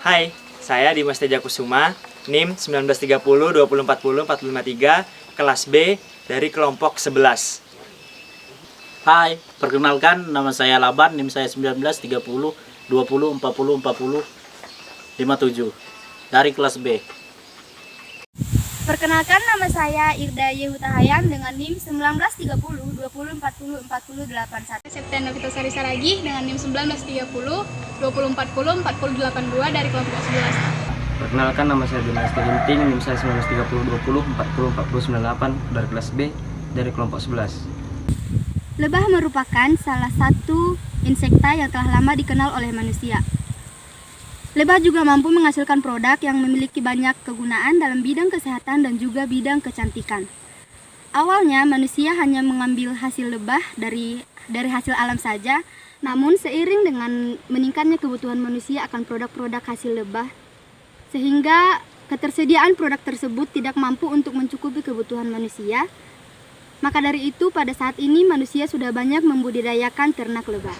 Hai, saya Dimas Tejakusuma, NIM 1930 2040 453, kelas B dari kelompok 11. Hai, perkenalkan nama saya Laban, NIM saya 1930 20 40 40 57 dari kelas B. Perkenalkan, nama saya Irda Yehutahayan dengan NIM 1930 20 40 40 81. Septiana Vitasari Saragi dengan NIM 1930 20 40 40 82 dari kelompok 11. Perkenalkan, nama saya Dinasti Ginting, NIM saya 1930 20 40 40 98 dari kelas B dari kelompok 11. Lebah merupakan salah satu insekta yang telah lama dikenal oleh manusia. Lebah juga mampu menghasilkan produk yang memiliki banyak kegunaan dalam bidang kesehatan dan juga bidang kecantikan. Awalnya manusia hanya mengambil hasil lebah dari hasil alam saja, namun seiring dengan meningkatnya kebutuhan manusia akan produk-produk hasil lebah, sehingga ketersediaan produk tersebut tidak mampu untuk mencukupi kebutuhan manusia. Maka dari itu pada saat ini manusia sudah banyak membudidayakan ternak lebah.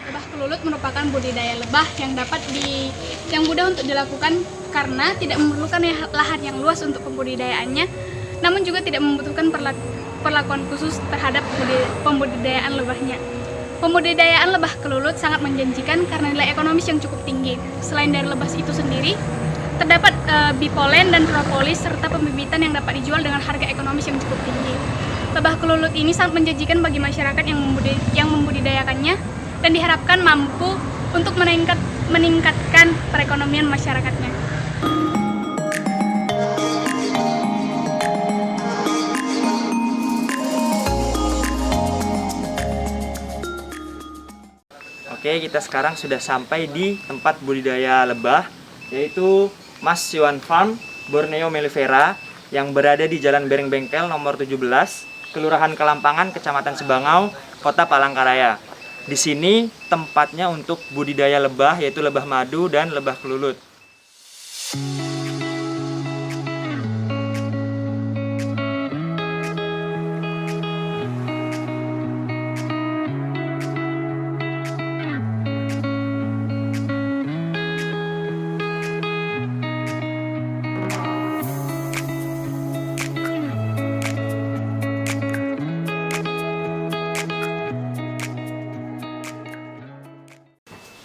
Lebah kelulut merupakan budidaya lebah yang mudah untuk dilakukan karena tidak memerlukan lahan yang luas untuk pembudidayaannya, namun juga tidak membutuhkan perlakuan khusus terhadap pembudidayaan lebahnya. Pembudidayaan lebah kelulut sangat menjanjikan karena nilai ekonomis yang cukup tinggi. Selain dari lebah itu sendiri, terdapat bipolen dan propolis serta pembibitan yang dapat dijual dengan harga ekonomis yang cukup tinggi. Lebah kelulut ini sangat menjanjikan bagi masyarakat yang membudidayakannya dan diharapkan mampu untuk meningkatkan perekonomian masyarakatnya. Oke, kita sekarang sudah sampai di tempat budidaya lebah, yaitu Mas Yuan Farm Borneo Mellifera yang berada di Jalan Bereng Bengkel nomor 17, Kelurahan Kelampangan, Kecamatan Sebangau, Kota Palangkaraya. Di sini tempatnya untuk budidaya lebah, yaitu lebah madu dan lebah kelulut.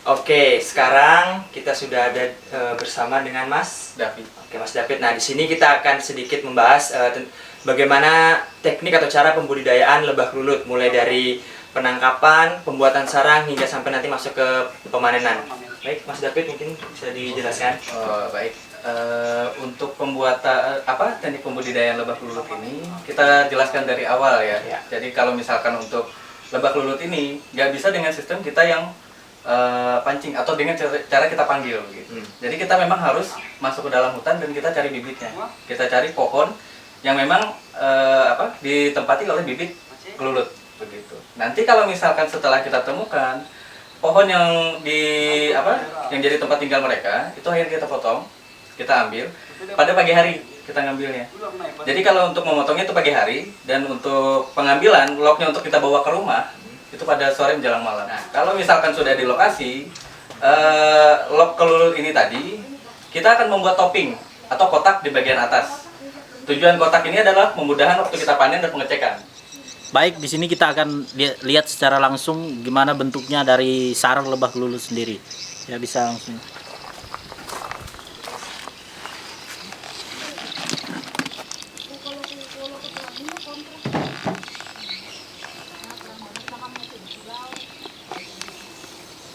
Oke, sekarang kita sudah ada bersama dengan Mas David. Oke, Mas David. Nah, di sini kita akan sedikit membahas bagaimana teknik atau cara pembudidayaan lebah kelulut, mulai dari penangkapan, pembuatan sarang hingga sampai nanti masuk ke pemanenan. Baik, Mas David mungkin bisa dijelaskan. Baik. Untuk pembuatan teknik pembudidayaan lebah kelulut ini kita jelaskan dari awal ya. Jadi kalau misalkan untuk lebah kelulut ini nggak bisa dengan sistem kita yang pancing atau dengan cara kita panggil gitu. Jadi kita memang harus masuk ke dalam hutan dan kita cari bibitnya. Kita cari pohon yang memang ditempati oleh bibit kelulut begitu. Nanti kalau misalkan setelah kita temukan pohon yang yang jadi tempat tinggal mereka, itu akhirnya kita potong, kita ambil pada pagi hari kita ngambilnya. Jadi kalau untuk memotongnya itu pagi hari, dan untuk pengambilan loknya untuk kita bawa ke rumah itu pada sore menjelang malam. Nah, kalau misalkan sudah di lokasi lok kelulut ini tadi, kita akan membuat topping atau kotak di bagian atas. Tujuan kotak ini adalah memudahkan waktu kita panen dan pengecekan. Baik, di sini kita akan lihat secara langsung gimana bentuknya dari sarang lebah kelulut sendiri. Ya, bisa langsung.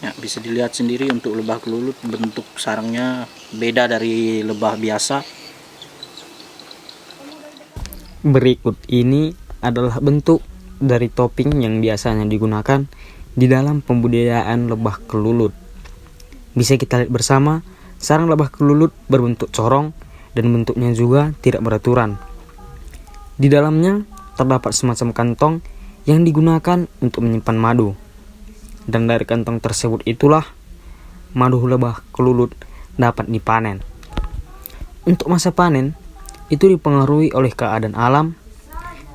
Ya, bisa dilihat sendiri untuk lebah kelulut bentuk sarangnya beda dari lebah biasa. Berikut ini adalah bentuk dari topping yang biasanya digunakan di dalam pembudidayaan lebah kelulut. Bisa kita lihat bersama, sarang lebah kelulut berbentuk corong dan bentuknya juga tidak beraturan. Di dalamnya terdapat semacam kantong yang digunakan untuk menyimpan madu. Dan dari kantong tersebut itulah madu lebah kelulut dapat dipanen. Untuk masa panen itu dipengaruhi oleh keadaan alam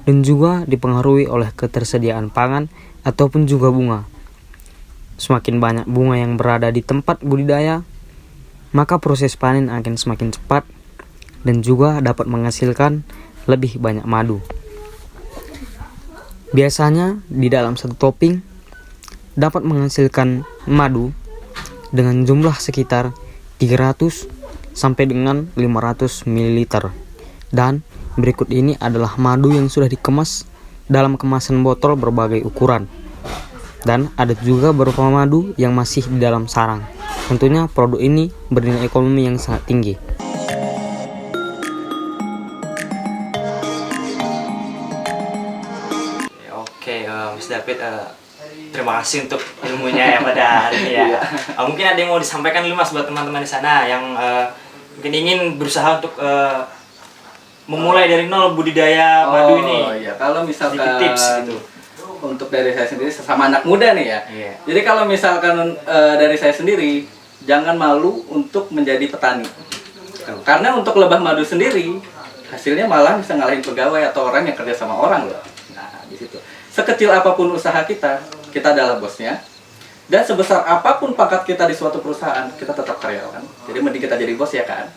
dan juga dipengaruhi oleh ketersediaan pangan ataupun juga bunga. Semakin banyak bunga yang berada di tempat budidaya, maka proses panen akan semakin cepat dan juga dapat menghasilkan lebih banyak madu. Biasanya di dalam satu topping dapat menghasilkan madu dengan jumlah sekitar 300 sampai dengan 500 ml. Dan berikut ini adalah madu yang sudah dikemas dalam kemasan botol berbagai ukuran. Dan ada juga beberapa madu yang masih di dalam sarang. Tentunya produk ini bernilai ekonomi yang sangat tinggi. Oke, Mas David, terima kasih untuk ilmunya ya pada hari ini ya. Mungkin ada yang mau disampaikan dulu Mas buat teman-teman di sana yang mungkin ingin berusaha untuk memulai dari nol budidaya madu ini. Oh iya, kalau misalkan Sedikit tips gitu. untuk dari saya sendiri sesama anak muda nih ya. Iya. Jadi kalau misalkan dari saya sendiri, jangan malu untuk menjadi petani. Karena untuk lebah madu sendiri, hasilnya malah bisa ngalahin pegawai atau orang yang kerja sama orang loh. Nah, di situ. Sekecil apapun usaha kita, kita adalah bosnya. Dan sebesar apapun pangkat kita di suatu perusahaan, kita tetap karyawan. Jadi mending kita jadi bos ya kan.